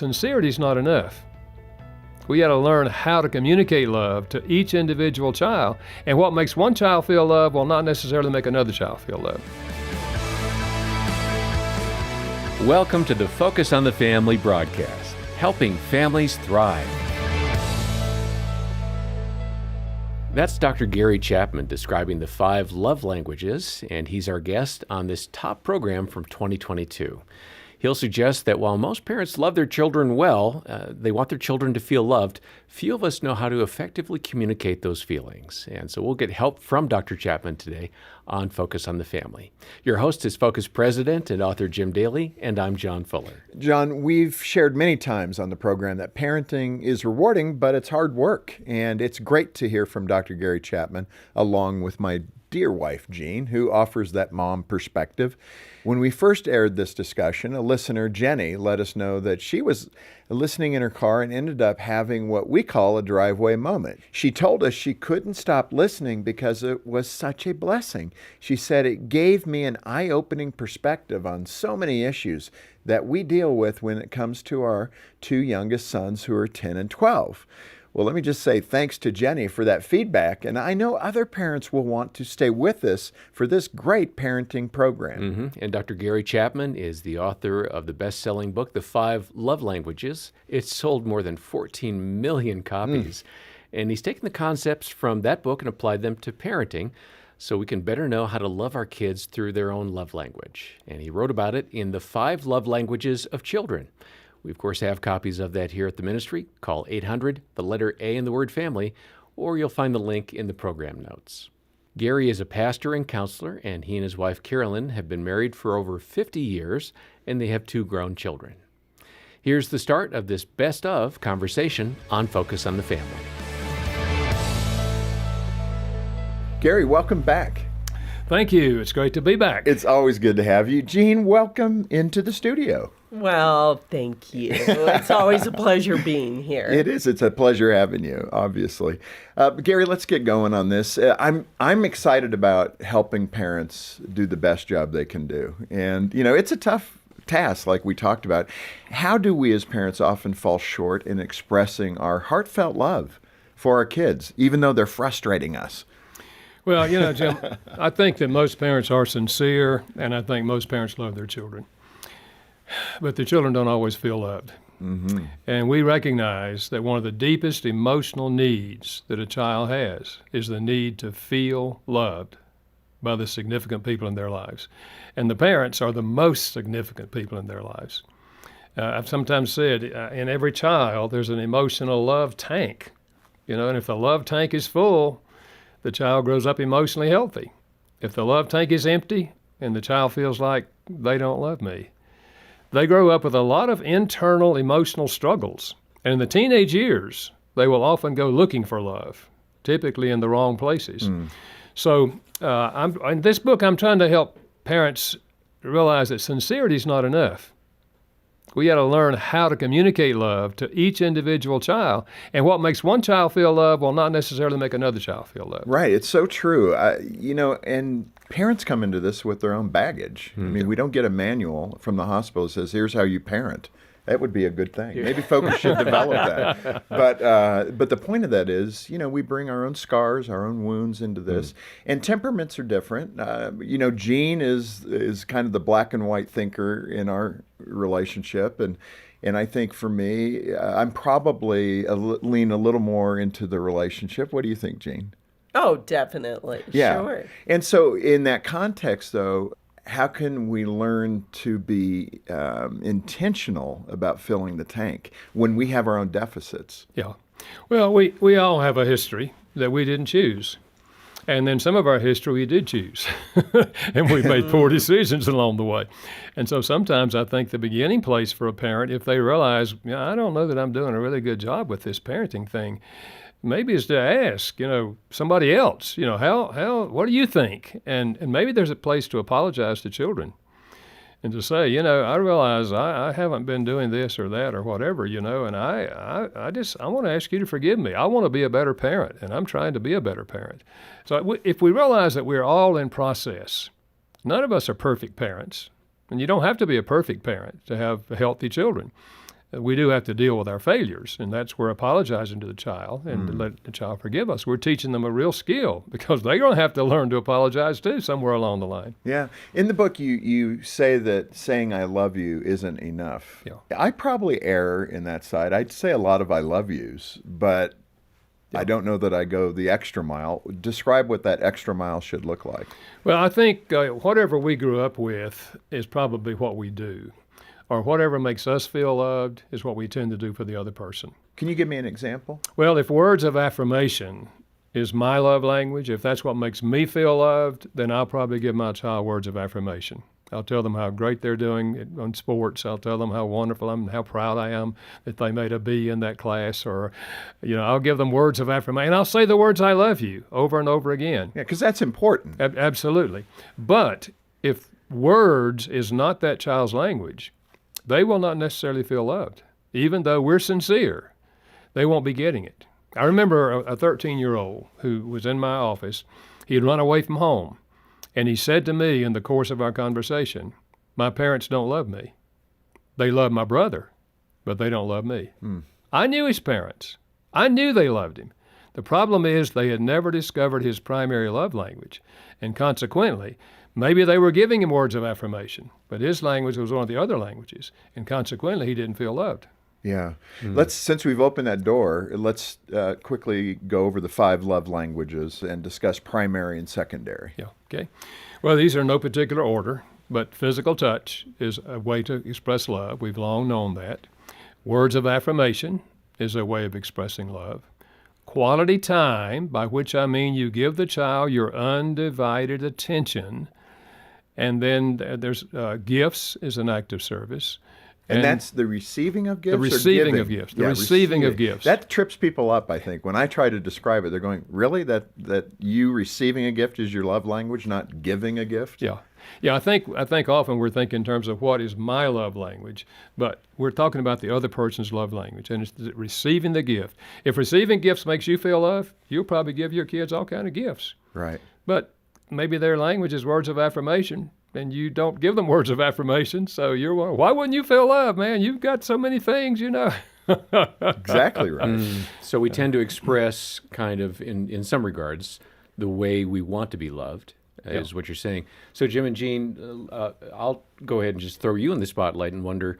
sincerity is not enough. We got to learn how to communicate love to each individual child, and what makes one child feel love will not necessarily make another child feel love. Welcome to the Focus on the Family broadcast, helping families thrive. That's Dr. Gary Chapman describing the 5 love languages, and he's our guest on this top program from 2022. He'll suggest that while most parents love their children well, they want their children to feel loved, few of us know how to effectively communicate those feelings. And so we'll get help from Dr. Chapman today on Focus on the Family. Your host is Focus President and author Jim Daly, and I'm John Fuller. John, we've shared many times on the program that parenting is rewarding, but it's hard work. And it's great to hear from Dr. Gary Chapman, along with my dear wife, Jean, who offers that mom perspective. When we first aired this discussion, a listener, Jenny, let us know that she was listening in her car and ended up having what we call a driveway moment. She told us she couldn't stop listening because it was such a blessing. She said it gave me an eye-opening perspective on so many issues that we deal with when it comes to our 2 youngest sons who are 10 and 12. Well, let me just say thanks to Jenny for that feedback, and I know other parents will want to stay with us for this great parenting program. And Dr. Gary Chapman is the author of the best-selling book, The 5 Love Languages. It's sold more than 14 million copies, and he's taken the concepts from that book and applied them to parenting so we can better know how to love our kids through their own love language. And he wrote about it in The 5 Love Languages of Children. We, of course, have copies of that here at the ministry. Call 800, the letter A in the word family, or you'll find the link in the program notes. Gary is a pastor and counselor, and he and his wife, Carolyn, have been married for over 50 years, and they have 2 grown children. Here's the start of this best of conversation on Focus on the Family. Gary, welcome back. Thank you. It's great to be back. It's always good to have you. Jean, welcome into the studio. Well, thank you. It's always a pleasure being here. It is. It's a pleasure having you, obviously. Gary, let's get going on this. I'm excited about helping parents do the best job they can do. And, you know, it's a tough task, like we talked about. How do we as parents often fall short in expressing our heartfelt love for our kids, even though they're frustrating us? Well, you know, Jim, I think that most parents are sincere, and I think most parents love their children. But the children don't always feel loved. And we recognize that one of the deepest emotional needs that a child has is the need to feel loved by the significant people in their lives. And the parents are the most significant people in their lives. I've sometimes said in every child there's an emotional love tank, you know, and if the love tank is full, the child grows up emotionally healthy. If the love tank is empty and the child feels like they don't love me, they grow up with a lot of internal emotional struggles. And in the teenage years, they will often go looking for love, typically in the wrong places. So in this book, I'm trying to help parents realize that sincerity is not enough. We got to learn how to communicate love to each individual child. And what makes one child feel love will not necessarily make another child feel love. Right. It's so true. You know, and parents come into this with their own baggage. I mean, we don't get a manual from the hospital that says, here's how you parent. That would be a good thing. Maybe Focus should develop that. But the point of that is, you know, we bring our own scars, our own wounds into this. And temperaments are different. You know, Jean is kind of the black and white thinker in our relationship. And I think for me, I'm probably lean a little more into the relationship. What do you think, Jean? Oh, definitely. Yeah. Sure. And so in that context, though, how can we learn to be intentional about filling the tank when we have our own deficits? Yeah. Well, we all have a history that we didn't choose. And then some of our history we did choose. And we made poor decisions along the way. And so sometimes I think the beginning place for a parent, if they realize, I don't know that I'm doing a really good job with this parenting thing, maybe is to ask, somebody else, how, what do you think? And maybe there's a place to apologize to children and to say, I realize I haven't been doing this or that or whatever, and I want to ask you to forgive me. I want to be a better parent, and I'm trying to be a better parent. So if we realize that we're all in process, none of us are perfect parents, and you don't have to be a perfect parent to have healthy children. we do have to deal with our failures, and that's where apologizing to the child and to let the child forgive us. We're teaching them a real skill because they're going to have to learn to apologize too somewhere along the line. Yeah. In the book, you say that saying I love you isn't enough. Yeah. I probably err in that side. I'd say a lot of I love yous, but I don't know that I go the extra mile. Describe what that extra mile should look like. Well, I think whatever we grew up with is probably what we do, or whatever makes us feel loved is what we tend to do for the other person. Can you give me an example? Well, if words of affirmation is my love language, if that's what makes me feel loved, then I'll probably give my child words of affirmation. I'll tell them how great they're doing on sports. I'll tell them how wonderful I am and how proud I am that they made a B in that class. Or, I'll give them words of affirmation. And I'll say the words I love you over and over again. Yeah, because that's important. Absolutely. But if words is not that child's language, they will not necessarily feel loved. Even though we're sincere, they won't be getting it. I remember a 13-year-old who was in my office. He had run away from home. And he said to me in the course of our conversation, my parents don't love me. They love my brother, but they don't love me. I knew his parents. I knew they loved him. The problem is they had never discovered his primary love language. And consequently, maybe they were giving him words of affirmation, but his language was one of the other languages. And consequently, he didn't feel loved. Yeah. Since we've opened that door, let's quickly go over the 5 love languages and discuss primary and secondary. Yeah, okay. Well, these are in no particular order, but physical touch is a way to express love. We've long known that. Words of affirmation is a way of expressing love. Quality time, by which I mean you give the child your undivided attention. And then there's gifts is an act of service. And that's the receiving of gifts? The receiving or of giving? gifts. The receiving of gifts. That trips people up, I think. When I try to describe it, they're going, really? That you receiving a gift is your love language, not giving a gift? Yeah. Yeah, I think often we're thinking in terms of what is my love language, but we're talking about the other person's love language, and it's receiving the gift. If receiving gifts makes you feel loved, you'll probably give your kids all kind of gifts. Right. But maybe their language is words of affirmation, and you don't give them words of affirmation, so you're wondering, why wouldn't you feel love, man? You've got so many things, Exactly right. So we tend to express kind of, in some regards, the way we want to be loved, is what you're saying. So Jim and Jean, I'll go ahead and just throw you in the spotlight and wonder,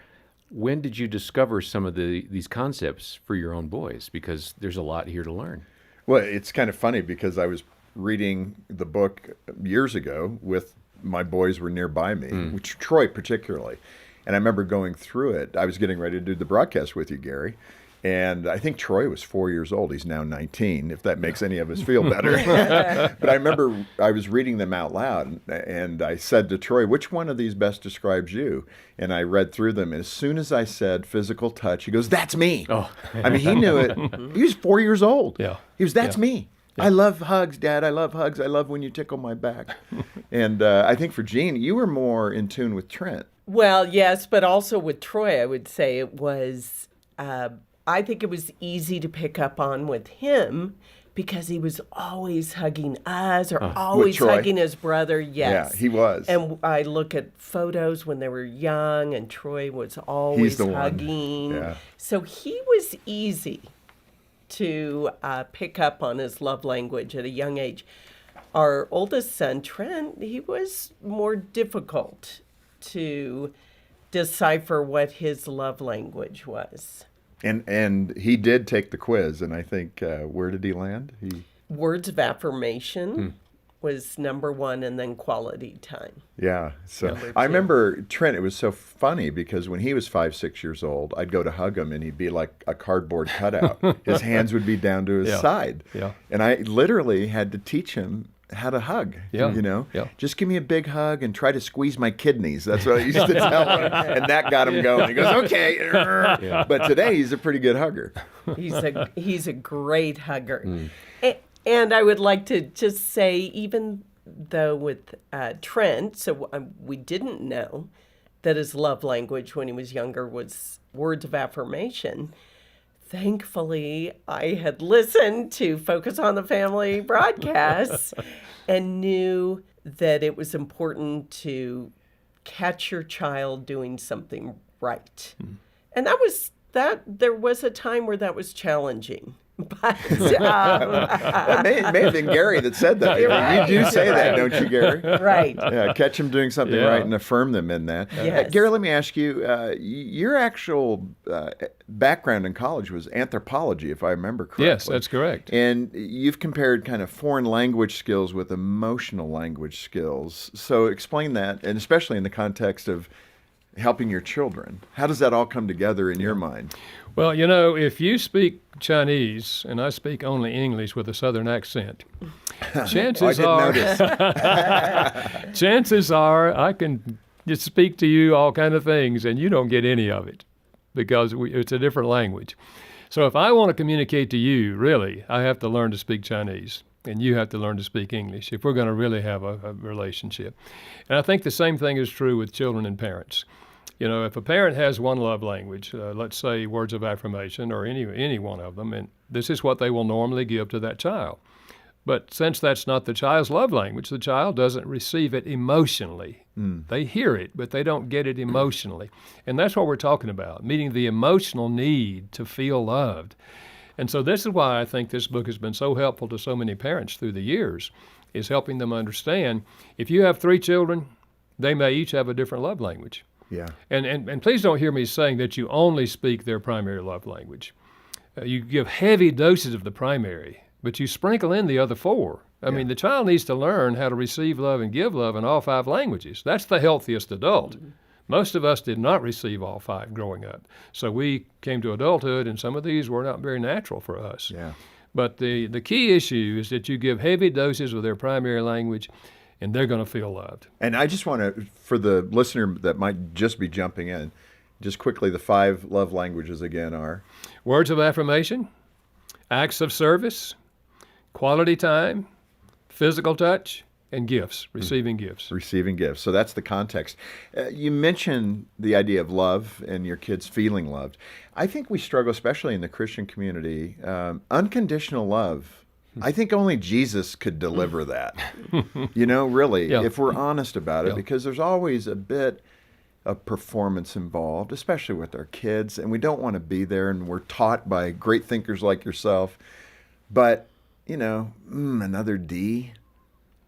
when did you discover some of these concepts for your own boys? Because there's a lot here to learn. Well, it's kind of funny because I was reading the book years ago with my boys were nearby me, which Troy particularly. And I remember going through it. I was getting ready to do the broadcast with you, Gary. And I think Troy was 4 years old. He's now 19, if that makes any of us feel better. But I remember I was reading them out loud, and I said to Troy, which one of these best describes you? And I read through them. And as soon as I said physical touch, he goes, that's me. Oh. I mean, he knew it. He was 4 years old. Yeah. He was, that's me. I love hugs, Dad. I love hugs. I love when you tickle my back. And I think for Jean, you were more in tune with Trent. Well, yes, but also with Troy, I would say it was, I think it was easy to pick up on with him because he was always hugging us or always hugging his brother. Yes. Yeah, he was. And I look at photos when they were young and Troy was always hugging. Yeah. So he was easy to pick up on his love language at a young age. Our oldest son, Trent, he was more difficult to decipher what his love language was. And he did take the quiz, and I think, where did he land? Words of affirmation was number 1, and then quality time. Yeah. So I remember Trent, it was so funny because when he was 5, 6 years old, I'd go to hug him and he'd be like a cardboard cutout. His hands would be down to his side. Yeah. And I literally had to teach him how to hug, just give me a big hug and try to squeeze my kidneys. That's what I used to tell him. And that got him going. He goes, okay. But today he's a pretty good hugger. He's a great hugger. And I would like to just say, even though with Trent, so we didn't know that his love language when he was younger was words of affirmation. Thankfully, I had listened to Focus on the Family broadcasts and knew that it was important to catch your child doing something right. And that was there was a time where that was challenging. But It may have been Gary that said that. Right. You do say that, don't you, Gary? right. Yeah, catch them doing something Yeah. right and affirm them in that. Yes. Gary, let me ask you, your actual background in college was anthropology, if I remember correctly. Yes, that's correct. And you've compared kind of foreign language skills with emotional language skills. So explain that, and especially in the context of helping your children. How does that all come together in your mind? Well, if you speak Chinese and I speak only English with a Southern accent, chances are I can just speak to you all kind of things and you don't get any of it because it's a different language. So if I want to communicate to you, really, I have to learn to speak Chinese and you have to learn to speak English if we're going to really have a relationship. And I think the same thing is true with children and parents. If a parent has one love language, let's say words of affirmation or any one of them, and this is what they will normally give to that child. But since that's not the child's love language, the child doesn't receive it emotionally. They hear it, but they don't get it emotionally. And that's what we're talking about, meeting the emotional need to feel loved. And so this is why I think this book has been so helpful to so many parents through the years, is helping them understand if you have 3 children, they may each have a different love language. Yeah. And please don't hear me saying that you only speak their primary love language. You give heavy doses of the primary, but you sprinkle in the other 4. I mean, the child needs to learn how to receive love and give love in all 5 languages. That's the healthiest adult. Most of us did not receive all 5 growing up. So we came to adulthood, and some of these were not very natural for us. Yeah. But the key issue is that you give heavy doses of their primary language, and they're going to feel loved. And I just want to, for the listener that might just be jumping in, just quickly, the 5 love languages again are? Words of affirmation, acts of service, quality time, physical touch, and gifts, receiving gifts. Receiving gifts. So that's the context. You mentioned the idea of love and your kids feeling loved. I think we struggle, especially in the Christian community, unconditional love. I think only Jesus could deliver that, really, Yeah. if we're honest about it, Yeah. because there's always a bit of performance involved, especially with our kids, and we don't want to be there, and we're taught by great thinkers like yourself. But, another D.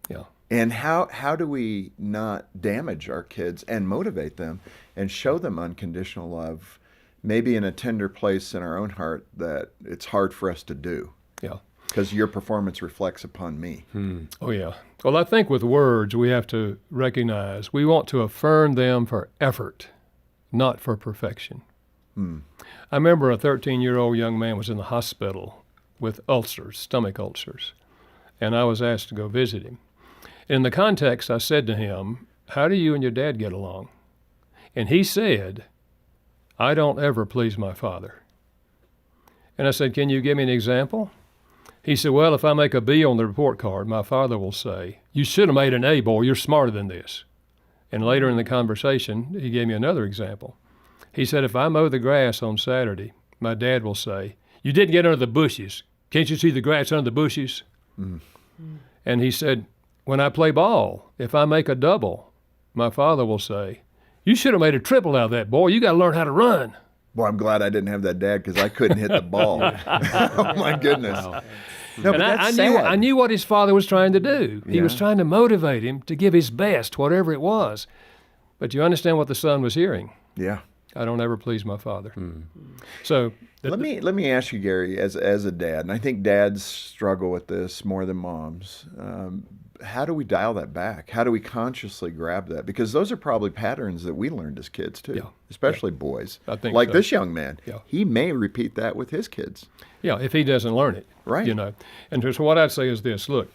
Yeah. And how do we not damage our kids and motivate them and show them unconditional love, maybe in a tender place in our own heart that it's hard for us to do? Yeah. Because your performance reflects upon me. Oh, yeah. Well, I think with words, we have to recognize we want to affirm them for effort, not for perfection. I remember a 13-year-old young man was in the hospital with ulcers, stomach ulcers, and I was asked to go visit him. In the context, I said to him, "How do you and your dad get along?" And he said, "I don't ever please my father." And I said, "Can you give me an example?" He said, "Well, if I make a B on the report card, my father will say, 'You should have made an A, boy. You're smarter than this.'" And later in the conversation, he gave me another example. He said, "If I mow the grass on Saturday, my dad will say, 'You didn't get under the bushes. Can't you see the grass under the bushes?'" And he said, "When I play ball, if I make a double, my father will say, 'You should have made a triple out of that, boy. You got to learn how to run.'" Boy, I'm glad I didn't have that dad because I couldn't hit the ball. Oh, my goodness. No, but And that's I sad. knew what his father was trying to do. He was Yeah. trying to motivate him to give his best, whatever it was. But you understand what the son was hearing. Yeah. I don't ever please my father. So Let me ask you, Gary, as a dad, and I think dads struggle with this more than moms. How do we dial that back? How do we consciously grab that? Because those are probably patterns that we learned as kids too, Yeah. especially boys. I think like so. this young man, Yeah. he may repeat that with his kids. yeah, if he doesn't learn it, Right. And so what I'd say is this: look,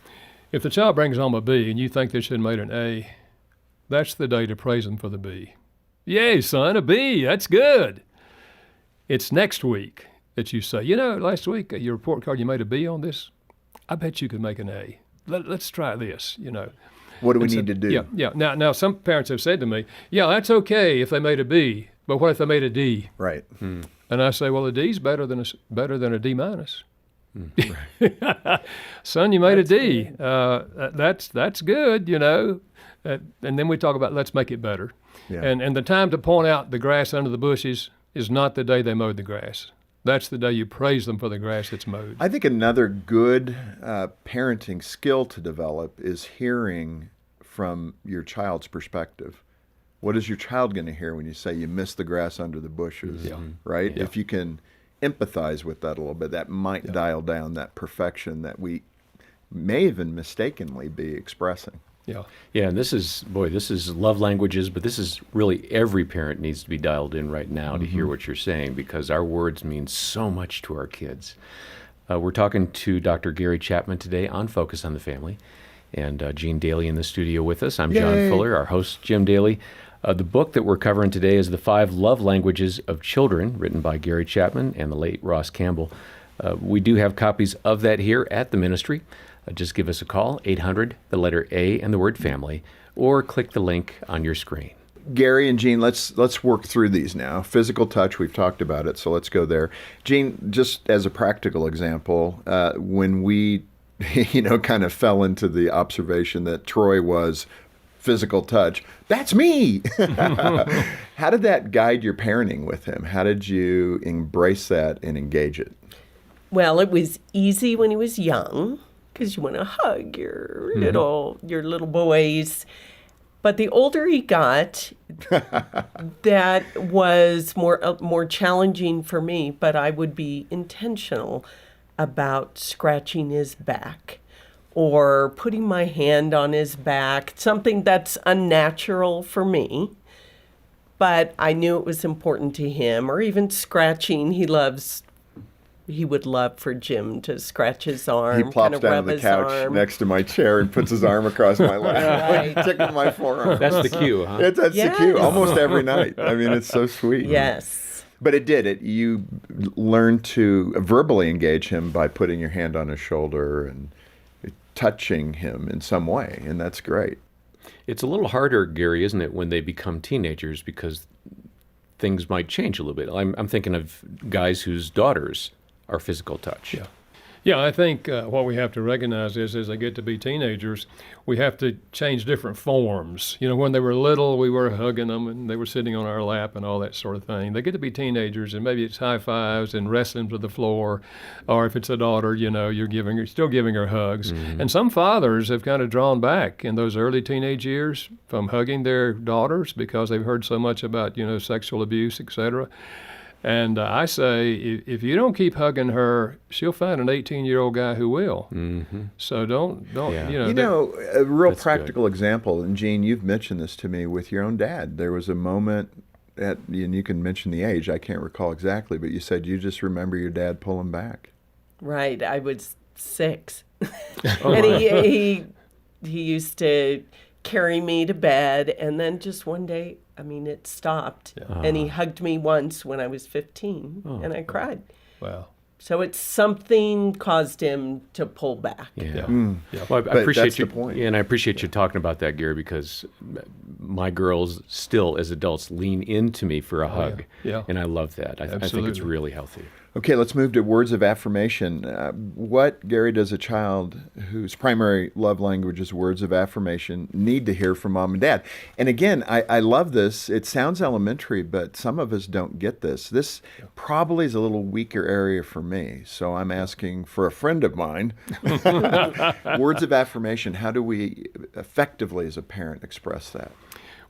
if the child brings home a B and you think they should have made an A, that's the day to praise them for the B. Yay, son, a B. That's good. It's next week that you say, last week your report card you made a B on this. I bet you could make an A. Let's try this. What do we And so- need to do? Yeah. Now some parents have said to me, "Yeah, that's okay if they made a B, but what if they made a D?" Right. And I say, "Well, a D's better than a D minus." Son, you made a D. That's good, and then we talk about let's make it better. Yeah. And the time to point out the grass under the bushes, is not the day they mowed the grass. That's the day you praise them for the grass that's mowed. I think another good parenting skill to develop is hearing from your child's perspective. What is your child going to hear when you say you missed the grass under the bushes, right? Yeah. If you can empathize with that a little bit, that might dial down that perfection that we may even mistakenly be expressing. Yeah. Yeah, and this is love languages, but this is really every parent needs to be dialed in right now to hear what you're saying, because our words mean so much to our kids. We're talking to Dr. Gary Chapman today on Focus on the Family, and Gene Daly in the studio with us. I'm John Fuller, our host, Jim Daly. The book that we're covering today is The 5 Love Languages of Children, written by Gary Chapman and the late Ross Campbell. We do have copies of that here at the ministry. Just give us a call, 800, the letter A and the word family, or click the link on your screen. Gary and Gene, let's work through these now. Physical touch, we've talked about it, so let's go there. Gene, just as a practical example, when we, kind of fell into the observation that Troy was physical touch, that's me. How did that guide your parenting with him? How did you embrace that and engage it? Well, it was easy when he was young, because you want to hug your little boys. But the older he got, that was more challenging for me. But I would be intentional about scratching his back or putting my hand on his back, something that's unnatural for me. But I knew it was important to him, or even scratching. He would love for Jim to scratch his arm. He plops down on the couch next to my chair and puts his arm across my lap, tickling my forearm. That's the cue, huh? That's the cue, almost every night. I mean, it's so sweet. Yes. But it did. You learned to verbally engage him by putting your hand on his shoulder and touching him in some way, and that's great. It's a little harder, Gary, isn't it, when they become teenagers, because things might change a little bit. I'm thinking of guys whose daughters are physical touch. Yeah, I think what we have to recognize is as they get to be teenagers, we have to change different forms. When they were little, we were hugging them and they were sitting on our lap and all that sort of thing. They get to be teenagers and maybe it's high fives and wrestling to the floor, or if it's a daughter, you're still giving her hugs. And some fathers have kind of drawn back in those early teenage years from hugging their daughters because they've heard so much about sexual abuse, etc. And I say, if you don't keep hugging her, she'll find an 18-year-old guy who will. So don't. A real practical example, and Gene, you've mentioned this to me with your own dad. There was a moment, and you can mention the age, I can't recall exactly, but you said you just remember your dad pulling back. Right, I was 6. And he used to carry me to bed, and then just one day, it stopped. And he hugged me once when I was 15, and I cried. Wow. So it's something caused him to pull back. Well, I appreciate that's you, the point. and I appreciate you talking about that, Gary, because my girls still, as adults, lean into me for a hug. Yeah. And I love that. I think it's really healthy. Okay, let's move to words of affirmation. What, Gary, does a child whose primary love language is words of affirmation need to hear from mom and dad? And again, I love this. It sounds elementary, but some of us don't get this. This probably is a little weaker area for me. So I'm asking for a friend of mine. Words of affirmation, how do we effectively as a parent express that?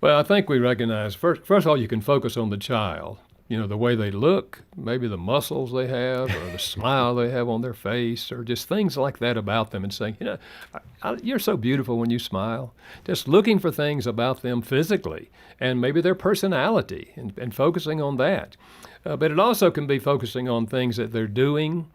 Well, I think we recognize, first of all, you can focus on the child. The way they look, maybe the muscles they have, or the smile they have on their face, or just things like that about them, and saying, you're so beautiful when you smile. Just looking for things about them physically, and maybe their personality, and focusing on that. But it also can be focusing on things that they're doing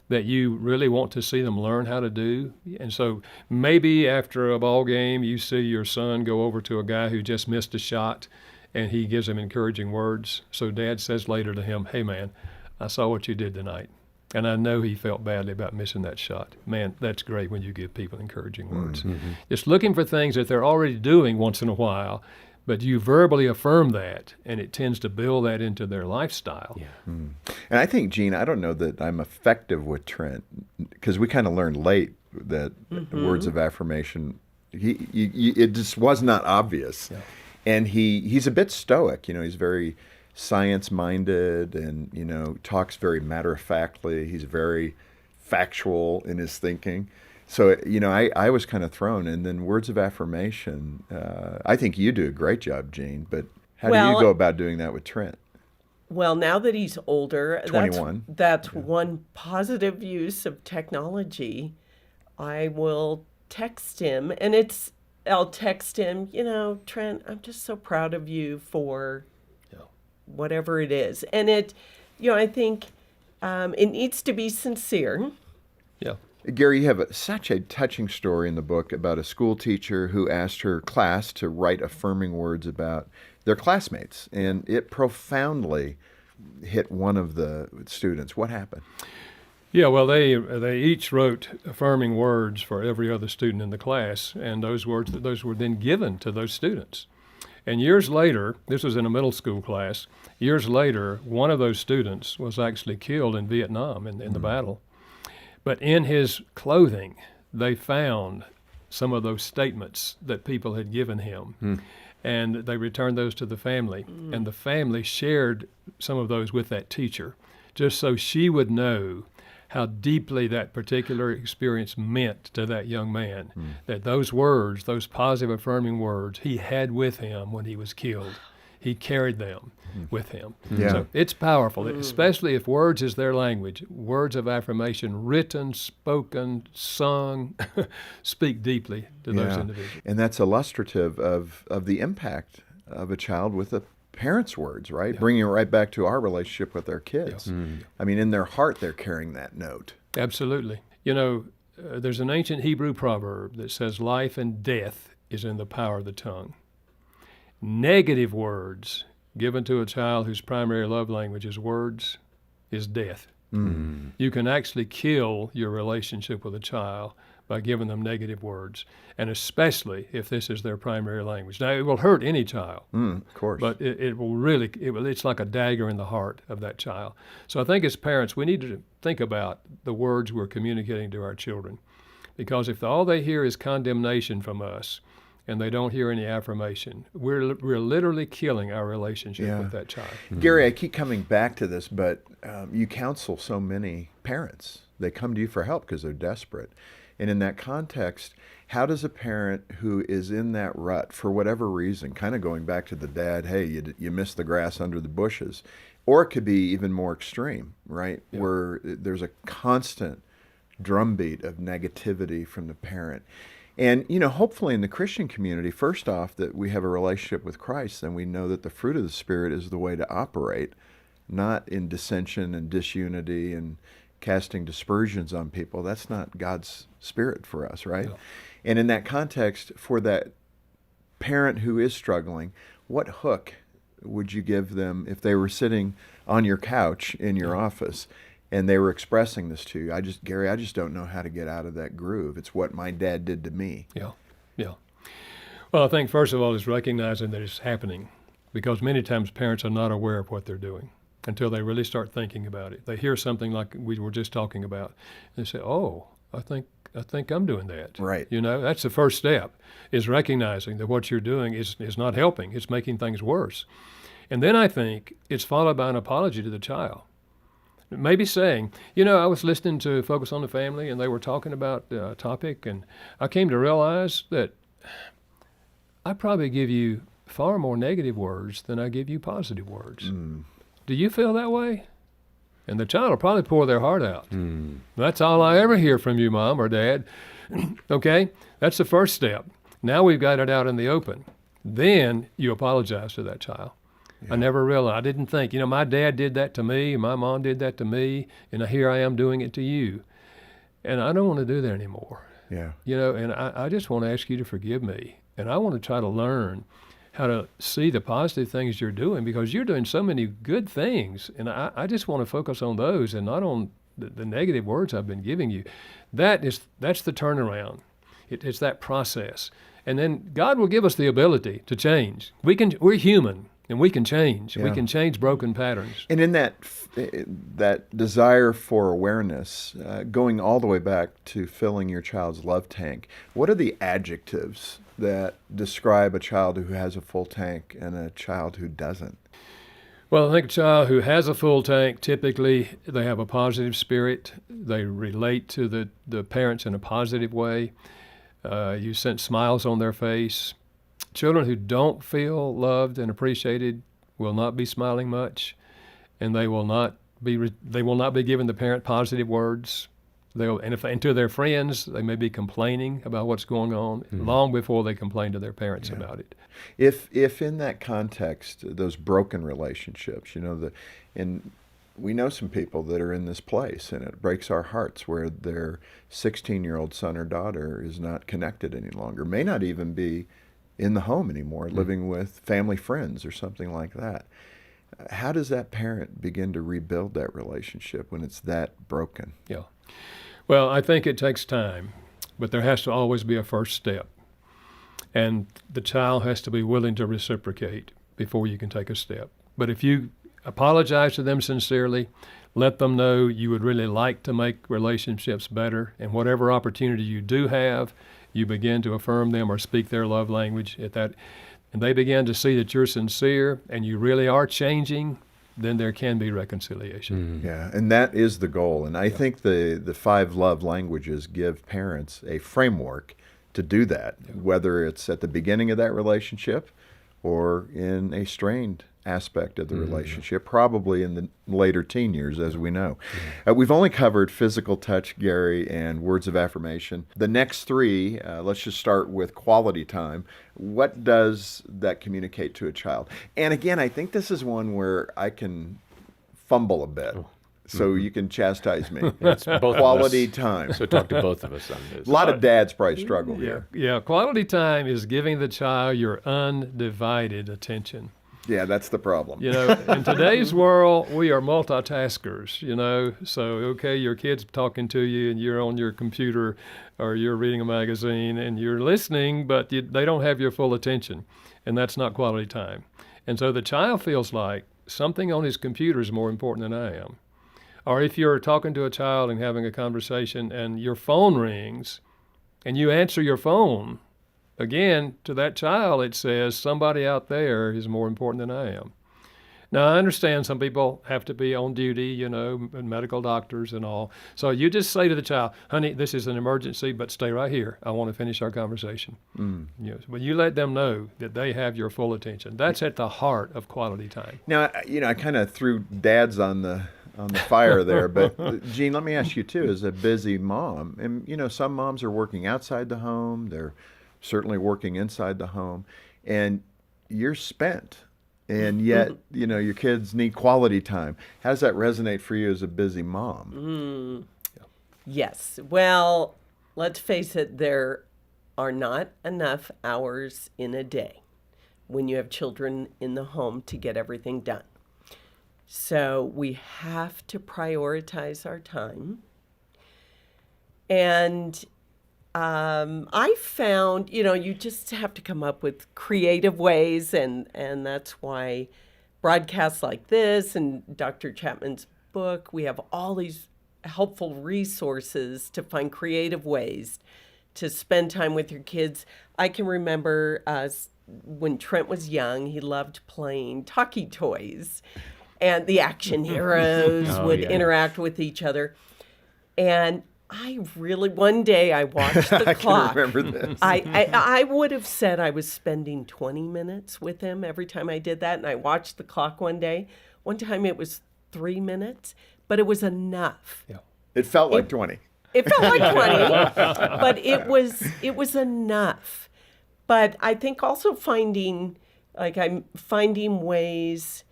that you really want to see them learn how to do. And so maybe after a ball game, you see your son go over to a guy who just missed a shot, and he gives him encouraging words. So dad says later to him, hey man, I saw what you did tonight. And I know he felt badly about missing that shot. Man, that's great when you give people encouraging words. Just looking for things that they're already doing once in a while, but you verbally affirm that, and it tends to build that into their lifestyle. And I think, Gene, I don't know that I'm effective with Trent, because we kind of learned late that words of affirmation, it just was not obvious. And he's a bit stoic, he's very science-minded and, talks very matter-of-factly. He's very factual in his thinking. So, I was kind of thrown. And then words of affirmation, I think you do a great job, Jean, but how do you go about doing that with Trent? Well, now that he's older, 21. That's one positive use of technology. I will text him, and I'll text him, Trent, I'm just so proud of you for whatever it is. And I think it needs to be sincere. Yeah. Gary, you have such a touching story in the book about a school teacher who asked her class to write affirming words about their classmates, and it profoundly hit one of the students. What happened? Yeah, well, they each wrote affirming words for every other student in the class, and those were then given to those students. And years later, this was in a middle school class, years later, one of those students was actually killed in Vietnam in the battle. But in his clothing, they found some of those statements that people had given him. And they returned those to the family. And the family shared some of those with that teacher, just so she would know how deeply that particular experience meant to that young man, that those words, those positive affirming words he had with him when he was killed, he carried them with him. Yeah. So it's powerful, especially if words is their language. Words of affirmation, written, spoken, sung, speak deeply to those individuals. And that's illustrative of the impact of a child with a parents' words, right? Yeah. Bringing it right back to our relationship with our kids. Yeah. I mean, in their heart, they're carrying that note. Absolutely. There's an ancient Hebrew proverb that says life and death is in the power of the tongue. Negative words given to a child whose primary love language is words is death. You can actually kill your relationship with a child by giving them negative words, and especially if this is their primary language. Now, it will hurt any child, Of course. but it's like a dagger in the heart of that child. So I think as parents, we need to think about the words we're communicating to our children, because if all they hear is condemnation from us, and they don't hear any affirmation, we're literally killing our relationship with that child. Gary, I keep coming back to this, but you counsel so many parents. They come to you for help because they're desperate. And in that context, how does a parent who is in that rut, for whatever reason, kind of going back to the dad, hey, you missed the grass under the bushes, or it could be even more extreme, right, where there's a constant drumbeat of negativity from the parent. And, hopefully in the Christian community, first off, that we have a relationship with Christ, and we know that the fruit of the Spirit is the way to operate, not in dissension and disunity and casting dispersions on people. That's not God's Spirit for us, right? Yeah. And in that context, for that parent who is struggling, what hook would you give them if they were sitting on your couch in your office and they were expressing this to you? Gary, I just don't know how to get out of that groove. It's what my dad did to me. Yeah. Well, I think first of all is recognizing that it's happening, because many times parents are not aware of what they're doing until they really start thinking about it. They hear something like we were just talking about, and they say, "Oh, I think I'm doing that." Right. That's the first step, is recognizing that what you're doing is not helping. It's making things worse. And then I think it's followed by an apology to the child. Maybe saying, I was listening to Focus on the Family, and they were talking about a topic, and I came to realize that I probably give you far more negative words than I give you positive words. Do you feel that way? And the child will probably pour their heart out. That's all I ever hear from you, Mom or Dad. Okay? That's the first step. Now we've got it out in the open. Then you apologize to that child. Yeah. I never realized, I didn't think, my dad did that to me, my mom did that to me, and here I am doing it to you. And I don't want to do that anymore. Yeah. And I just want to ask you to forgive me. And I want to try to learn how to see the positive things you're doing, because you're doing so many good things. And I just want to focus on those and not on the negative words I've been giving you. That's the turnaround. It's that process. And then God will give us the ability to change. We're human. And we can change. Yeah. We can change broken patterns. And in that desire for awareness, going all the way back to filling your child's love tank, what are the adjectives that describe a child who has a full tank and a child who doesn't? Well, I think a child who has a full tank, typically they have a positive spirit. They relate to the parents in a positive way. You sense smiles on their face. Children who don't feel loved and appreciated will not be smiling much, and they will not be giving the parent positive words. And to their friends, they may be complaining about what's going on long before they complain to their parents about it. If in that context, those broken relationships, and we know some people that are in this place, and it breaks our hearts, where their 16-year-old son or daughter is not connected any longer, may not even be in the home anymore, living with family friends or something like that. How does that parent begin to rebuild that relationship when it's that broken? Yeah. Well, I think it takes time, but there has to always be a first step. And the child has to be willing to reciprocate before you can take a step. But if you apologize to them sincerely, let them know you would really like to make relationships better, and whatever opportunity you do have, you begin to affirm them or speak their love language at that, and they begin to see that you're sincere and you really are changing, then there can be reconciliation. Yeah, and that is the goal. And I think the 5 love languages give parents a framework to do that, whether it's at the beginning of that relationship or in a strained aspect of the relationship, probably in the later teen years, as we know. We've only covered physical touch, Gary, and words of affirmation. The next 3, let's just start with quality time. What does that communicate to a child? And again, I think this is one where I can fumble a bit. So you can chastise me. It's both Quality of us. time. So talk to both of us on this. A lot of dads probably struggle here. Yeah, quality time is giving the child your undivided attention. Yeah, that's the problem. In today's world, we are multitaskers, so, okay, your kid's talking to you and you're on your computer or you're reading a magazine and you're listening, but they don't have your full attention, and that's not quality time. And so the child feels like something on his computer is more important than I am. Or if you're talking to a child and having a conversation and your phone rings and you answer your phone, again, to that child, it says somebody out there is more important than I am. Now, I understand some people have to be on duty, and medical doctors and all. So you just say to the child, honey, this is an emergency, but stay right here. I want to finish our conversation. But you let them know that they have your full attention. That's at the heart of quality time. Now, I kind of threw dads on the fire there, but Gene, let me ask you too, as a busy mom, and some moms are working outside the home, they're certainly working inside the home, and you're spent, and yet your kids need quality time. How does that resonate for you as a busy mom? Yes. Well, let's face it, there are not enough hours in a day when you have children in the home to get everything done. So we have to prioritize our time. And I found, you just have to come up with creative ways, and that's why broadcasts like this and Dr. Chapman's book, we have all these helpful resources to find creative ways to spend time with your kids. I can remember when Trent was young, he loved playing talkie toys. And the action heroes would interact with each other. And one day I watched the clock. I can remember this. I would have said I was spending 20 minutes with him every time I did that. And I watched the clock one day. One time it was 3 minutes, but it was enough. Yeah. It felt like 20. It felt like 20, but it was enough. But I think also I'm finding ways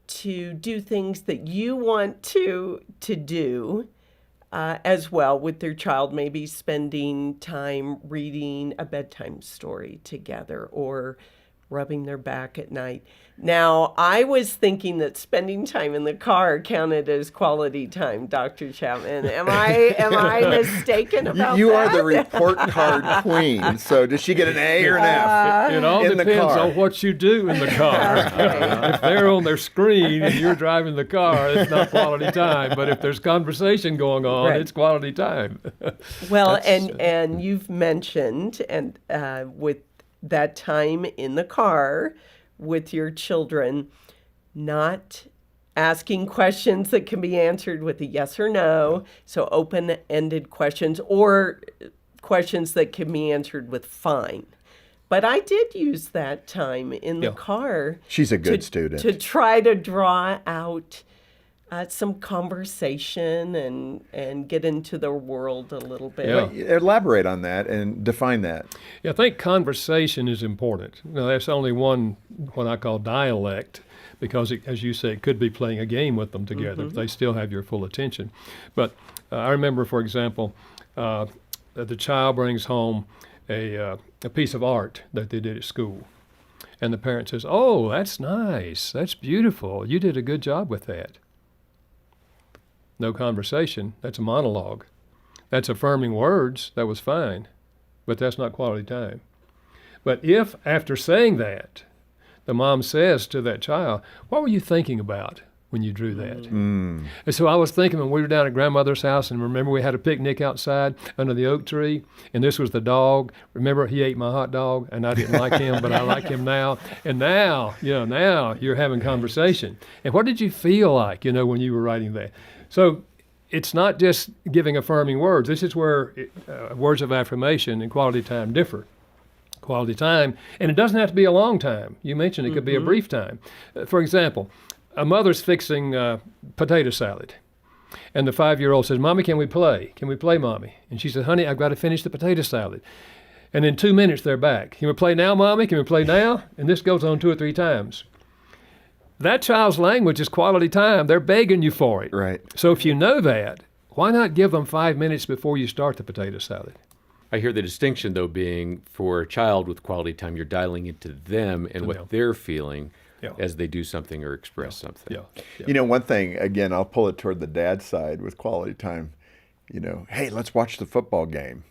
to do things that you want to do as well with their child, maybe spending time reading a bedtime story together or rubbing their back at night. Now, I was thinking that spending time in the car counted as quality time, Dr. Chapman. Am I mistaken about you that? are the report card queen. So does she get an A or an F? It all depends on what you do in the car. If they're on their screen and you're driving the car, it's not quality time. But if there's conversation going on, it's quality time. Well, and you've mentioned with that time in the car with your children, not asking questions that can be answered with a yes or no. So open-ended questions or questions that can be answered with fine. But I did use that time in the car. She's a good student. To try to draw out some conversation and get into their world a little bit. Yeah. Elaborate on that and define that. Yeah, I think conversation is important. Now, that's only one, what I call dialect, because, as you say, it could be playing a game with them together. They still have your full attention. But I remember, for example, that the child brings home a piece of art that they did at school. And the parent says, "Oh, that's nice. That's beautiful. You did a good job with that." No conversation. That's a monologue. That's affirming words. That was fine. But that's not quality time. But if, after saying that, the mom says to that child, "What were you thinking about when you drew that?" And so I was thinking when we were down at grandmother's house, and remember we had a picnic outside under the oak tree, and this was the dog. Remember he ate my hot dog, and I didn't like him, but I like him now. And now, now you're having conversation. And what did you feel like, when you were writing that? So it's not just giving affirming words. This is where words of affirmation and quality time differ. Quality time, and it doesn't have to be a long time. You mentioned it could be a brief time. For example, a mother's fixing potato salad, and the 5-year-old says, "Mommy, can we play? Can we play, Mommy?" And she says, "Honey, I've got to finish the potato salad." And in 2 minutes, they're back. "Can we play now, Mommy? Can we play now?" And this goes on 2 or 3 times. That child's language is quality time. They're begging you for it. Right. So if you know that, why not give them 5 minutes before you start the potato salad? I hear the distinction, though, being for a child with quality time, you're dialing into them and what they're feeling as they do something or express something. One thing, again, I'll pull it toward the dad side with quality time. Hey, let's watch the football game.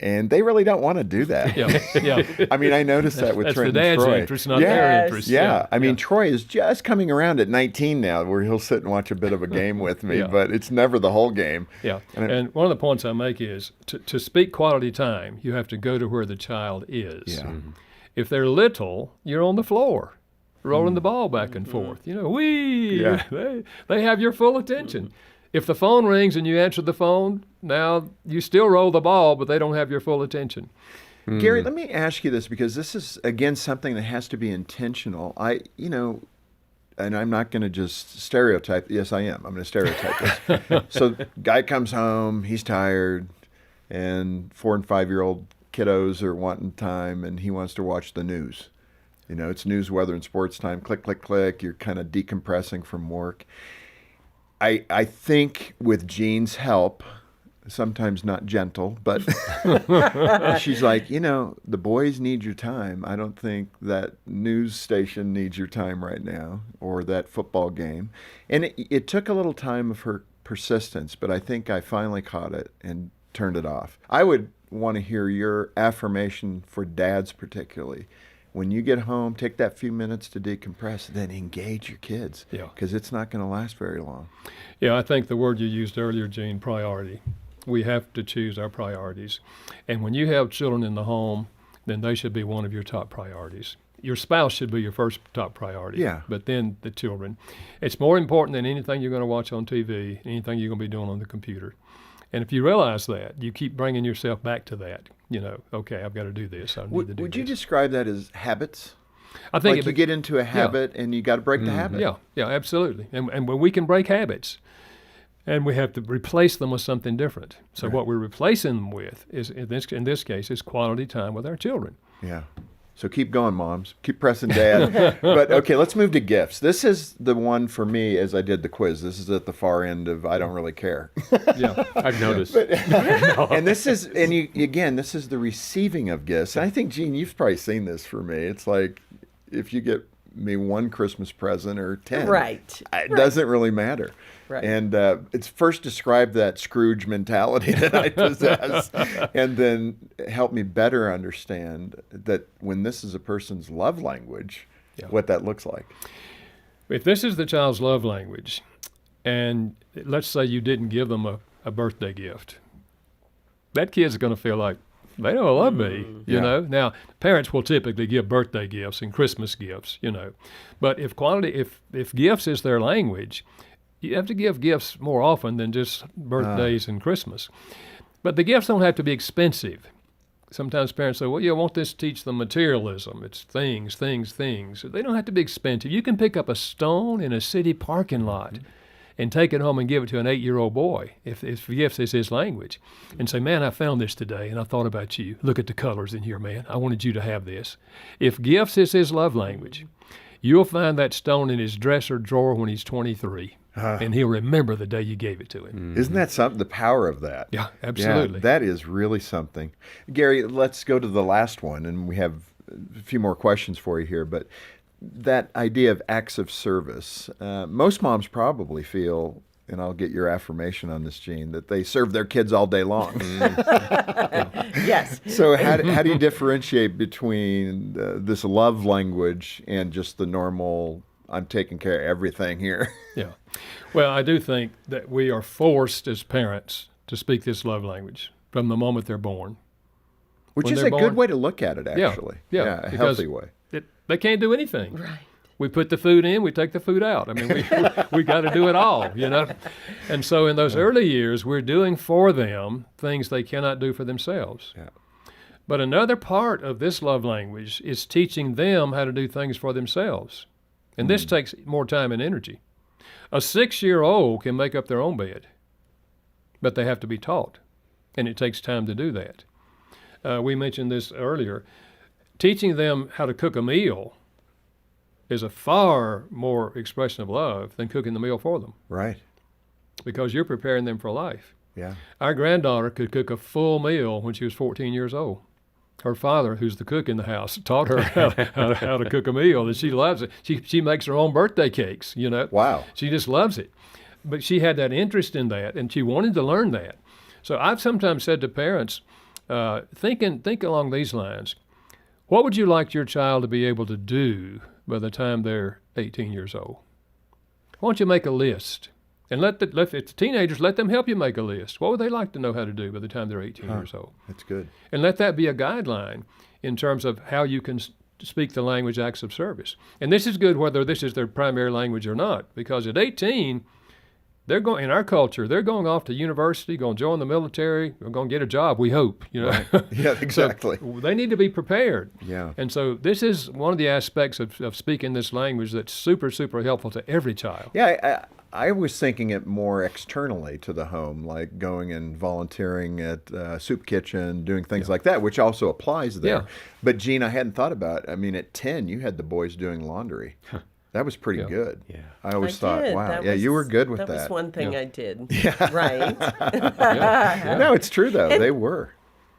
And they really don't want to do that. I mean, I noticed that with Trent and Troy. That's the dad's interest, not their interest. I mean, Troy is just coming around at 19 now, where he'll sit and watch a bit of a game with me, but it's never the whole game. And one of the points I make is to speak quality time, you have to go to where the child is. If they're little, you're on the floor, rolling the ball back and forth. They have your full attention. If the phone rings and you answer the phone, now you still roll the ball, but they don't have your full attention. Gary, let me ask you this, because this is, again, something that has to be intentional. And I'm not going to just stereotype. Yes, I am. I'm going to stereotype this. So guy comes home, he's tired, and 4 and 5-year-old kiddos are wanting time, and he wants to watch the news. It's news, weather, and sports time. Click, click, click. You're kind of decompressing from work. I think with Jean's help, sometimes not gentle, but she's like, the boys need your time. I don't think that news station needs your time right now, or that football game. And it took a little time of her persistence, but I think I finally caught it and turned it off. I would want to hear your affirmation for dads particularly. When you get home, take that few minutes to decompress, then engage your kids, because it's not going to last very long. I think the word you used earlier, Gene, priority. We have to choose our priorities. And when you have children in the home, then they should be one of your top priorities. Your spouse should be your first top priority, but then the children. It's more important than anything you're going to watch on TV, anything you're going to be doing on the computer. And if you realize that, you keep bringing yourself back to that. Okay, I've got to do this. I need to do this. Would you describe that as habits? I think you get into a habit and you got to break the habit. Yeah, absolutely. And when we can break habits, and we have to replace them with something different. So what we're replacing them with is, in this case, is quality time with our children. Yeah. So keep going, moms. Keep pressing dad. But okay, let's move to gifts. This is the one for me as I did the quiz. This is at the far end of I don't really care. I've noticed. And this is, this is the receiving of gifts. And I think, Gene, you've probably seen this for me. It's like if you get me one Christmas present or 10, it doesn't really matter. And it's first describe that Scrooge mentality that I possess, and then help me better understand that when this is a person's love language, what that looks like. If this is the child's love language, and let's say you didn't give them a birthday gift, that kid's going to feel like, They don't love me, you know. Now, parents will typically give birthday gifts and Christmas gifts, you know. But if gifts is their language, you have to give gifts more often than just birthdays and Christmas. But the gifts don't have to be expensive. Sometimes parents say, well, you want this to teach them materialism. It's things, things, things. They don't have to be expensive. You can pick up a stone in a city parking lot and take it home and give it to an 8-year-old boy, if gifts is his language, and say, man, I found this today, and I thought about you. Look at the colors in here, man. I wanted you to have this. If gifts is his love language, you'll find that stone in his dresser drawer when he's 23. And he'll remember the day you gave it to him. Isn't that something? The power of that. Yeah, absolutely. Yeah, that is really something. Gary, let's go to the last one, and we have a few more questions for you here. But that idea of acts of service, most moms probably feel, and I'll get your affirmation on this, Gene, that they serve their kids all day long. Yes. So how do you differentiate between this love language and just the normal, I'm taking care of everything here? Yeah. Well, I do think that we are forced as parents to speak this love language from the moment they're born. Which When is they're a good born. way to look at it, actually. Yeah, a because healthy way. They can't do anything. Right. We put the food in, we take the food out. I mean, we got to do it all, you know? And so in those early years, we're doing for them things they cannot do for themselves. Yeah. But another part of this love language is teaching them how to do things for themselves. And this takes more time and energy. A 6-year-old can make up their own bed, but they have to be taught, and it takes time to do that. We mentioned this earlier. Teaching them how to cook a meal is a far more expression of love than cooking the meal for them, Right. because you're preparing them for life. Yeah. Our granddaughter could cook a full meal when she was 14 years old. Her father, who's the cook in the house, taught her how to cook a meal, and she loves it. She makes her own birthday cakes, you know. Wow. She just loves it. But she had that interest in that, and she wanted to learn that. So I've sometimes said to parents, think along these lines. What would you like your child to be able to do by the time they're 18 years old? Why don't you make a list? And if it's teenagers, let them help you make a list. What would they like to know how to do by the time they're 18 years old? That's good. And let that be a guideline in terms of how you can speak the language acts of service. And this is good whether this is their primary language or not, because at 18, they're going, in our culture, they're going off to university, going to join the military, or going to get a job, we hope, you know. Right. Yeah, exactly. So they need to be prepared. Yeah. And so this is one of the aspects of speaking this language that's super, super helpful to every child. Yeah, I was thinking it more externally to the home, like going and volunteering at soup kitchen, doing things like that, which also applies there. Yeah. But Gene, I hadn't thought about, I mean, at 10, you had the boys doing laundry. That was pretty good. Yeah. I always thought, did. wow, That yeah, you were was- good with that. That was one thing Yeah. I did. Right. No, it's true, though. They were.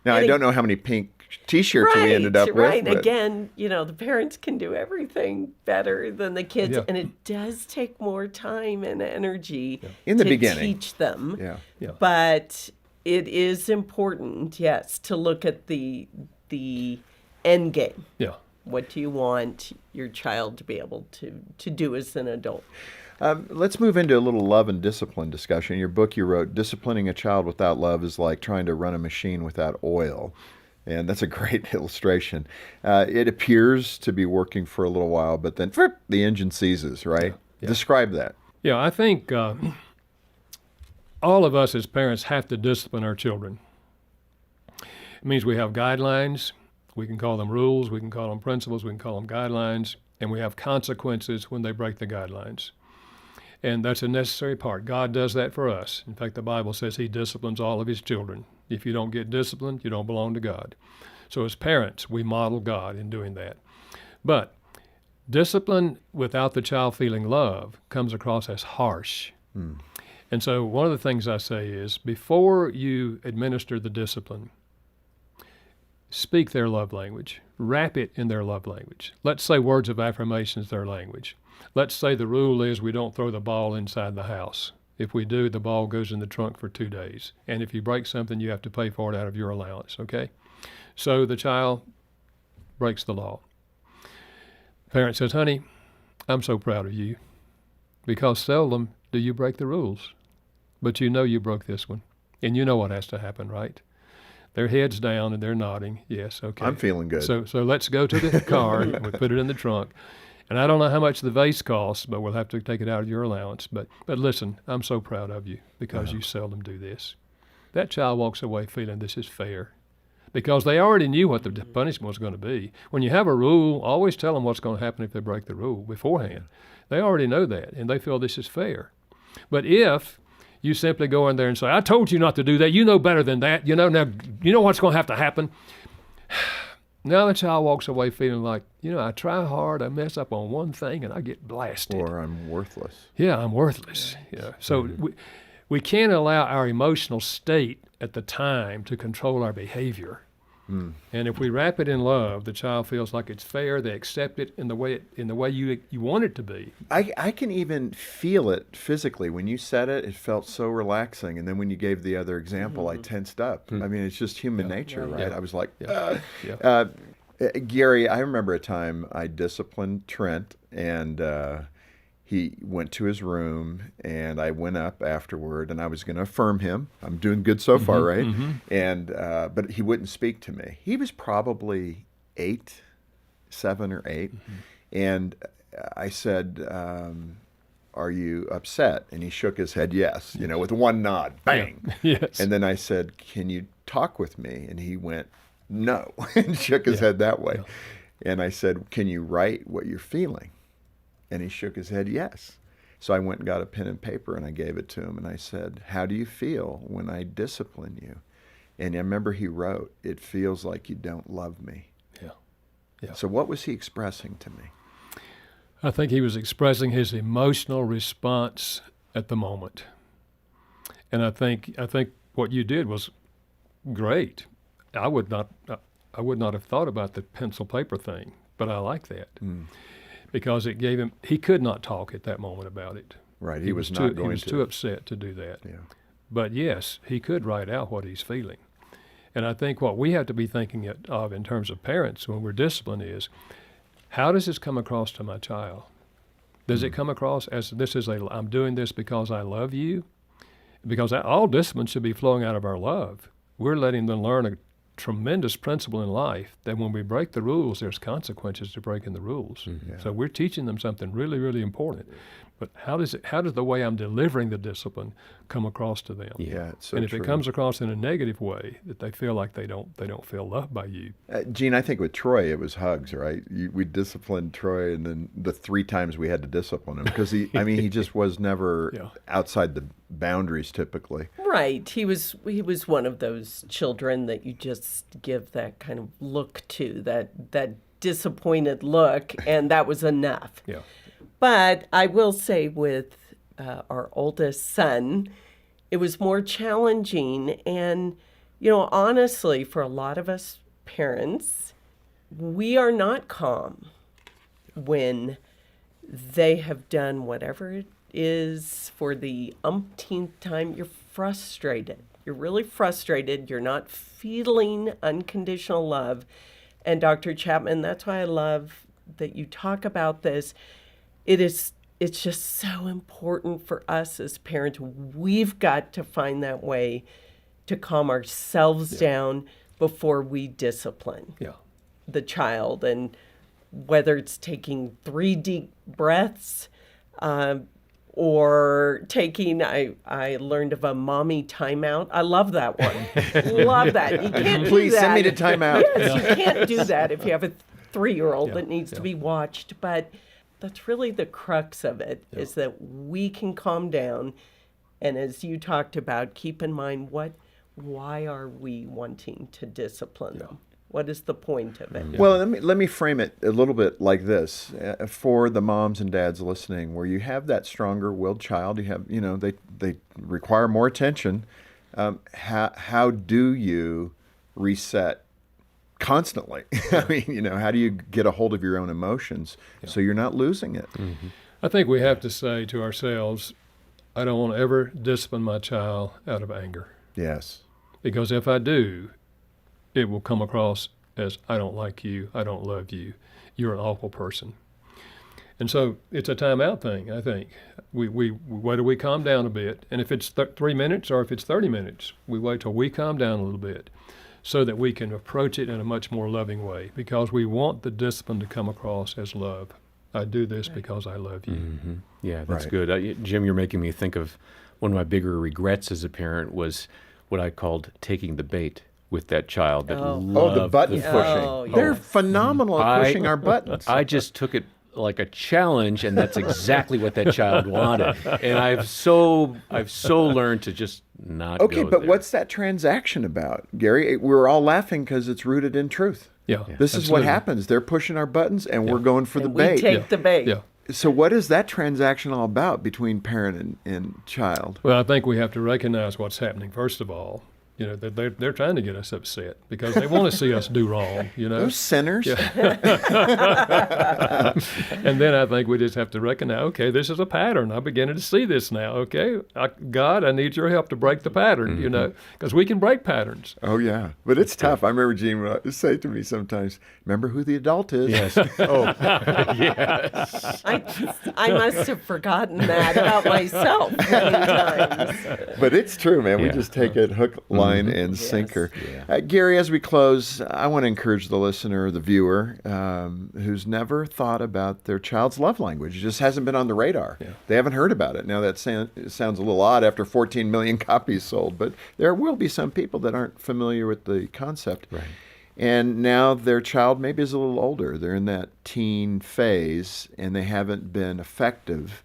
Now, I and don't know how many pink T-shirts we ended up right. with. But Again, the parents can do everything better than the kids, Yeah. and it does take more time and energy In the to beginning. teach them. Yeah. Yeah. But it is important, yes, to look at the end game. Yeah. What do you want your child to be able to do as an adult? Let's move into a little love and discipline discussion. In your book, you wrote, disciplining a child without love is like trying to run a machine without oil. And that's a great illustration. It appears to be working for a little while, but then the engine seizes, right? Yeah. Describe that. Yeah, I think all of us as parents have to discipline our children. It means we have guidelines. We can call them rules. We can call them principles. We can call them guidelines. And we have consequences when they break the guidelines. And that's a necessary part. God does that for us. In fact, the Bible says he disciplines all of his children. If you don't get disciplined, you don't belong to God. So as parents, we model God in doing that. But discipline without the child feeling love comes across as harsh. And so one of the things I say is, before you administer the discipline, speak their love language. Wrap it in their love language. Let's say words of affirmation is their language. Let's say the rule is we don't throw the ball inside the house. If we do, the ball goes in the trunk for 2 days. And if you break something, you have to pay for it out of your allowance, okay? So the child breaks the law. Parent says, honey, I'm so proud of you, because seldom do you break the rules. But you know you broke this one, and you know what has to happen, right? Their head's down and they're nodding. Yes, okay. I'm feeling good. So let's go to the car. We put it in the trunk. And I don't know how much the vase costs, but we'll have to take it out of your allowance. But listen, I'm so proud of you because you seldom do this. That child walks away feeling this is fair because they already knew what the punishment was going to be. When you have a rule, always tell them what's going to happen if they break the rule beforehand. They already know that, and they feel this is fair. But if you simply go in there and say, I told you not to do that, you know better than that, now you know what's going to have to happen. Now the child walks away feeling like, I try hard, I mess up on one thing, and I get blasted. Or I'm worthless. Yeah, I'm worthless. Yeah. So we can't allow our emotional state at the time to control our behavior. And if we wrap it in love, the child feels like it's fair. They accept it in the way you want it to be. I can even feel it physically. When you said it, it felt so relaxing. And then when you gave the other example, I tensed up. I mean, it's just human nature, right? I was like, Gary, I remember a time I disciplined Trent, and he went to his room, and I went up afterward, and I was going to affirm him. I'm doing good so far, right? And but he wouldn't speak to me. He was probably 7 or 8, and I said, "Are you upset?" And he shook his head, yes. With one nod, bang. Yes. And then I said, "Can you talk with me?" And he went, "No," and shook his head that way. And I said, "Can you write what you're feeling?" And he shook his head, yes. So I went and got a pen and paper, and I gave it to him, and I said, "How do you feel when I discipline you?" And I remember he wrote, "It feels like you don't love me." Yeah. So what was he expressing to me? I think he was expressing his emotional response at the moment. And I think what you did was great. I would not have thought about the pencil paper thing, but I like that. Because it gave him, he could not talk at that moment about it. Right, He was too upset to do that. Yeah. But yes, he could write out what he's feeling. And I think what we have to be thinking of in terms of parents when we're disciplined is, how does this come across to my child? Does it come across as I'm doing this because I love you? Because all discipline should be flowing out of our love. We're letting them learn a tremendous principle in life that when we break the rules, there's consequences to breaking the rules. So we're teaching them something really, really important. But how does the way I'm delivering the discipline come across to them? Yeah, it's so and if true. it comes across in a negative way, that they feel like they don't feel loved by you. Gene, I think with Troy, it was hugs, right? We disciplined Troy, and then the 3 times we had to discipline him because he just was never outside the boundaries typically. Right. He was one of those children that you just give that kind of look to, that disappointed look, and that was enough. Yeah. But I will say with our oldest son, it was more challenging. And, honestly, for a lot of us parents, we are not calm when they have done whatever it is for the umpteenth time. You're frustrated. You're really frustrated. You're not feeling unconditional love. And Dr. Chapman, that's why I love that you talk about this. It's just so important for us as parents. We've got to find that way to calm ourselves down before we discipline the child. And whether it's taking 3 deep breaths or taking, I learned of a mommy timeout. I love that one. Love that. You can't do Please that. send me to timeout. Yes, you can't do that if you have a 3-year-old that needs to be watched. But that's really the crux of it, is that we can calm down. And as you talked about, keep in mind, why are we wanting to discipline them? What is the point of it? Well, let me frame it a little bit like this for the moms and dads listening, where you have that stronger-willed child. You have, they require more attention. How do you reset constantly? I mean, how do you get a hold of your own emotions so you're not losing it? I think we have to say to ourselves, I don't want to ever discipline my child out of anger. Yes. Because if I do, it will come across as, I don't like you, I don't love you, you're an awful person. And so it's a timeout thing, I think. Whether we calm down a bit, and if it's 3 minutes or if it's 30 minutes, we wait till we calm down a little bit so that we can approach it in a much more loving way, because we want the discipline to come across as love. I do this because I love you. Mm-hmm. Yeah, that's Right. good. Jim, you're making me think of one of my bigger regrets as a parent was what I called taking the bait with that child that loved Oh, the button pushing. Oh, They're yes. phenomenal at I- pushing our buttons. I just took it like a challenge, and that's exactly what that child wanted. And I've so learned to just not Okay, go but there. what's that transaction about, Gary? We're all laughing because it's rooted in truth. Yeah. This is what absolutely. happens. They're pushing our buttons, and we're going for the And we bait. take the bait. Yeah. So what is that transaction all about between parent and child? Well, I think we have to recognize what's happening, first of all. You know, that they're trying to get us upset because they want to see us do wrong, you know. Those sinners. And then I think we just have to recognize, okay, this is a pattern. I'm beginning to see this now, okay? God, I need your help to break the pattern, you know, because we can break patterns. Oh, yeah. But it's tough. I remember Gene would say to me sometimes, remember who the adult is? Yes. Oh, yes. I must have forgotten that about myself many times. But it's true, man. We Yeah. just take it hook, line, and sinker. Gary, as we close, I want to encourage the listener, the viewer, who's never thought about their child's love language. It just hasn't been on the radar. They haven't heard about it. Now, that sounds a little odd after 14 million copies sold, but there will be some people that aren't familiar with the concept. Right. And now their child maybe is a little older. They're in that teen phase, and they haven't been effective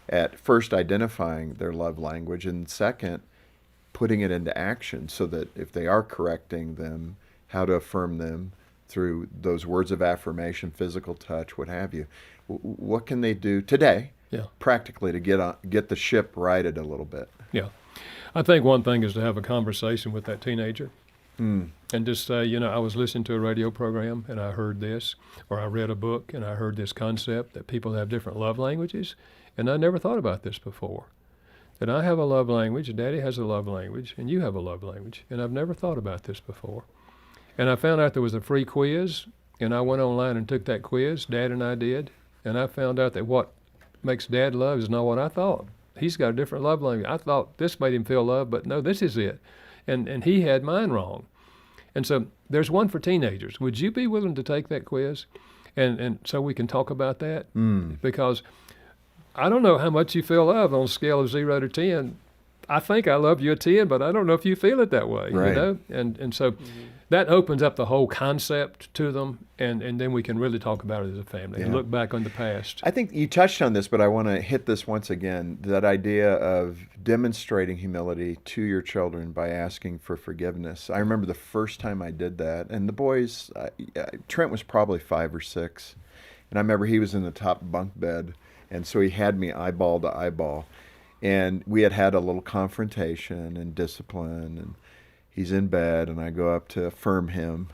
at first identifying their love language, and second, putting it into action so that if they are correcting them, how to affirm them through those words of affirmation, physical touch, what have you. What can they do today, practically, to get the ship righted a little bit? Yeah. I think one thing is to have a conversation with that teenager and just say, you know, I was listening to a radio program and I heard this, or I read a book and I heard this concept that people have different love languages, and I never thought about this before. That I have a love language, Daddy has a love language, and you have a love language, and I've never thought about this before. And I found out there was a free quiz, and I went online and took that quiz, Dad and I did, and I found out that what makes Dad love is not what I thought. He's got a different love language. I thought this made him feel love, but no, this is it. And he had mine wrong. And so there's one for teenagers. Would you be willing to take that quiz? And so we can talk about that? Because I don't know how much you feel love on a scale of 0 to 10. I think I love you a 10, but I don't know if you feel it that way, Right. you know? And so that opens up the whole concept to them, and then we can really talk about it as a family and look back on the past. I think you touched on this, but I want to hit this once again, that idea of demonstrating humility to your children by asking for forgiveness. I remember the first time I did that, and the boys, Trent was probably 5 or 6, and I remember he was in the top bunk bed, and so he had me eyeball to eyeball, and we had a little confrontation and discipline, and he's in bed, and I go up to affirm him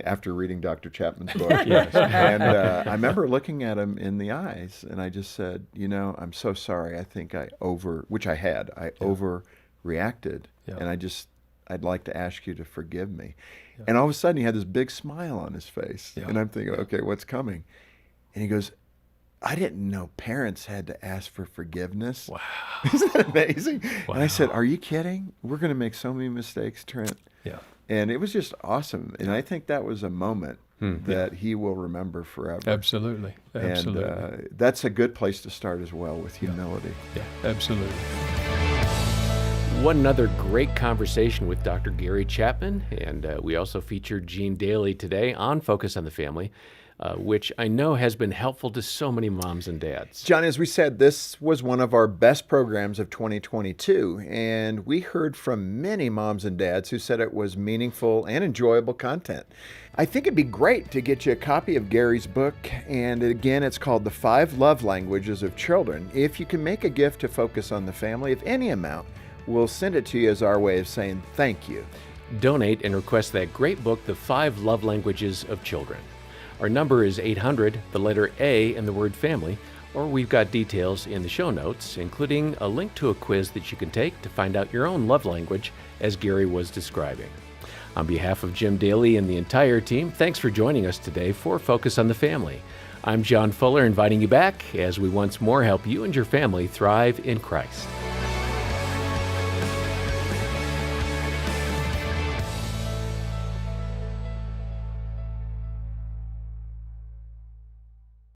after reading Dr. Chapman's book. And I remember looking at him in the eyes, and I just said, you know, I'm so sorry. I think I overreacted, and I'd like to ask you to forgive me. And all of a sudden, he had this big smile on his face, and I'm thinking, okay, what's coming? And he goes, I didn't know parents had to ask for forgiveness. Wow. Isn't that amazing? Wow. And I said, are you kidding? We're going to make so many mistakes, Trent. Yeah. And it was just awesome. And I think that was a moment that he will remember forever. Absolutely. Absolutely. And that's a good place to start as well, with humility. Yeah, absolutely. One another great conversation with Dr. Gary Chapman, and we also featured Gene Daly today on Focus on the Family, which I know has been helpful to so many moms and dads. John, as we said, this was one of our best programs of 2022, and we heard from many moms and dads who said it was meaningful and enjoyable content. I think it'd be great to get you a copy of Gary's book, and again, it's called The 5 Love Languages of Children. If you can make a gift to Focus on the Family of any amount, we'll send it to you as our way of saying thank you. Donate and request that great book, The 5 Love Languages of Children. Our number is 800, the letter A and the word family, or we've got details in the show notes, including a link to a quiz that you can take to find out your own love language, as Gary was describing. On behalf of Jim Daly and the entire team, thanks for joining us today for Focus on the Family. I'm John Fuller, inviting you back as we once more help you and your family thrive in Christ.